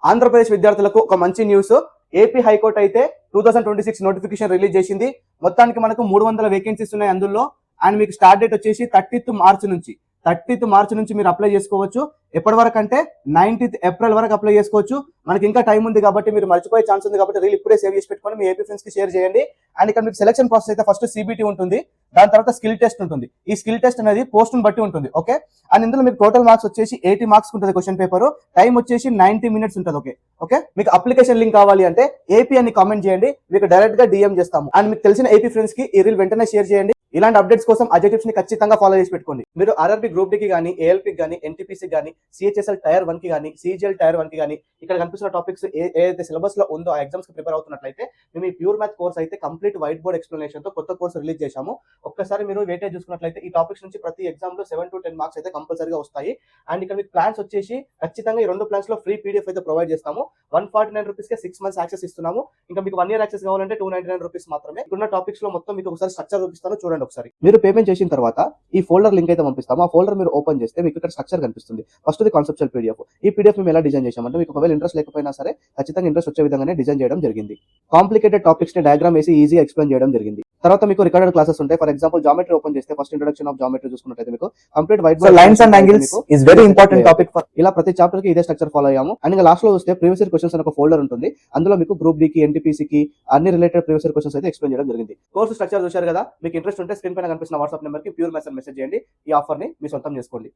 ఆంధ్రప్రదేశ్ విద్యార్థులకు ఒక మంచి న్యూస్. ఏపీ హైకోర్టు అయితే 2026 నోటిఫికేషన్ రిలీజ్ చేసింది. మొత్తానికి మనకు 300 వేకెన్సీస్ ఉన్నాయి అందులో. అండ్ మీకు స్టార్ట్ డేట్ వచ్చేసి 30th మార్చ్ నుంచి మీరు అప్లై చేసుకోవచ్చు. ఎప్పటి వరకు అంటే 19th ఏప్రిల్ వరకు అప్లై చేసుకోవచ్చు. మనకి ఇంకా టైం ఉంది కాబట్టి మీరు మర్చిపోయే ఛాన్స్ ఉంది కాబట్టి రీల్ ఇప్పుడే సేవ్ చేసి పెట్టుకొని మీ ఏపీ ఫ్రెండ్స్ కి షేర్ చేయండి. అండ్ ఇక్కడ మీకు సెలక్షన్ ప్రాసెస్ అయితే ఫస్ట్ సిబిటి ఉంటుంది, దాని తర్వాత స్కిల్ టెస్ట్ ఉంటుంది. ఈ స్కిల్ టెస్ట్ అనేది పోస్ట్ ని బట్టి ఉంటుంది. ఓకే, అండ్ ఇందులో మీకు టోటల్ మార్క్స్ వచ్చేసి 80 మార్క్స్ ఉంటుంది. క్వశ్చన్ పేపర్ టైం వచ్చేసి 90 మినిట్స్ ఉంటుంది. ఓకే ఓకే, మీకు అప్లికేషన్ లింక్ కావాలి అంటే ఏపీ అని కామెంట్ చేయండి, మీకు డైరెక్ట్ గా డిఎం చేస్తాము. అండ్ మీకు తెలిసిన ఏపీ ఫ్రెండ్స్ కి ఈ రీల్ వెంటనే షేర్ చేయండి. ఇలాంటి అప్డేట్స్ కోసం అజయ్ టిప్స్ ని ఖచ్చితంగా ఫాలో చేసి పెట్టుకోండి. మీరు ఆర్ఆర్బీ గ్రూప్ డి కి కానీ, ఏఎల్పీ కానీ, ఎన్టీపీసీ కానీ, సిహెచ్ఎస్ఎల్ టైర్ 1 కి కానీ, సిజిఎల్ టైర్ 1 కి కానీ ఇక్కడ కనిపిస్తున్న టాపిక్స్ ఏదైతే సిలబస్ లో ఉందో ఆ ఎగ్జామ్స్ కి ప్రిపేర్ అవుతున్నట్లయితే మేము ఈ ప్యూర్ మ్యాథ్ కోర్స్ అయితే కంప్లీట్ వైట్ బోర్డ్ ఎక్స్ప్లెనేషన్ తో కొత్త కోర్స్ రిలీజ్ చేశాము. ఒక్కసారి మీరు వెయిటేజ్ చూసుకున్నట్లయితే ఈ టాపిక్స్ నుంచి ప్రతి ఎగ్జామ్ లో 7 to 10 మార్క్స్ అయితే కంపల్సరీగా వస్తాయి. అండ్ ఇక్కడ మీకు ప్లాన్స్ వచ్చేసి ఖచ్చితంగా ఈ 2 ప్లాన్స్ లో ఫ్రీ పీడిఎఫ్ అయితే ప్రొవైడ్ చేస్తాము. 149 రూపీస్ కి 6 months యాక్సెస్ ఇస్తున్నాము. ఇంకా మీకు 1 year యాక్సెస్ కావాలంటే 299 రూపీస్ మాత్రమే. ఇక్కడ టాపిక్స్ లో మొత్తం మీకు ఒకసారి స్ట్రక్చర్ చూపిస్తాను, చూడండి ఒకసారి. మీరు పేమెంట్ చేసిన తర్వాత ఈ ఫోల్డర్ లింక్ అయితే పంపిస్తాము. ఆ ఫోల్డర్ మీరు ఓపెన్ చేస్తే మీకు ఇక్కడ స్ట్రక్చర్ కనిపిస్తుంది. First the conceptual PDF. ఈ పీడిఎఫ్ మేము ఎలా డిజైన్ చేసామంటే మీకు ఒకవేళ ఇంట్రెస్ట్ లేకపోయినా సరే ఖచ్చితంగా ఇంట్రెస్ట్ వచ్చే విధంగానే డిజైన్ చేయడం జరిగింది. కాంప్లికేటెడ్ టాపిక్స్ ని డయాగ్రామ్ వేసి ఈజీగా ఎక్స్ప్లెయిన్ చేయడం జరిగింది. తర్వాత మీకు రికార్డెడ్ క్లాసెస్ ఉంటాయి. ఫర్ ఎగ్జాంపుల్ జామెట్రీ ఓపెన్ చేస్తే ఫస్ట్ ఇంట్రొడక్షన్ ఆఫ్ జామెట్రీ చూసుకున్నట్లయితే మీకు complete white board lines and angles is very important topic. ఇలా ప్రతి చాప్టర్ కి ఇదే స్ట్రక్చర్ ఫాలో అయ్యాము. అండ్ ఇంకా లాస్ట్ లో చూస్తే ప్రీవియస్ ఇయర్ క్వశ్చన్స్ అనే ఒక ఫోల్డర్ ఉంటుంది. అందులో మీకు గ్రూప్ డి కి, ఎన్టీపీసీ కి అన్ని రిలేటెడ్ ప్రీవియస్ ఇయర్ క్వశ్చన్స్ అయితే ఎక్స్ప్లెయిన్ చేయడం జరిగింది. కోర్సు స్ట్రక్చర్ చూశారు కదా. మీకు ఇంట్రెస్ట్ ఉంటే స్క్రీన్ పైన కనిపిస్తున్న వాట్సాప్ నెంబర్ కి ప్యూర్ మెసేజ్ చేయండి. ఈ ఆఫర్ ని మీ సొంతం చేసుకోండి.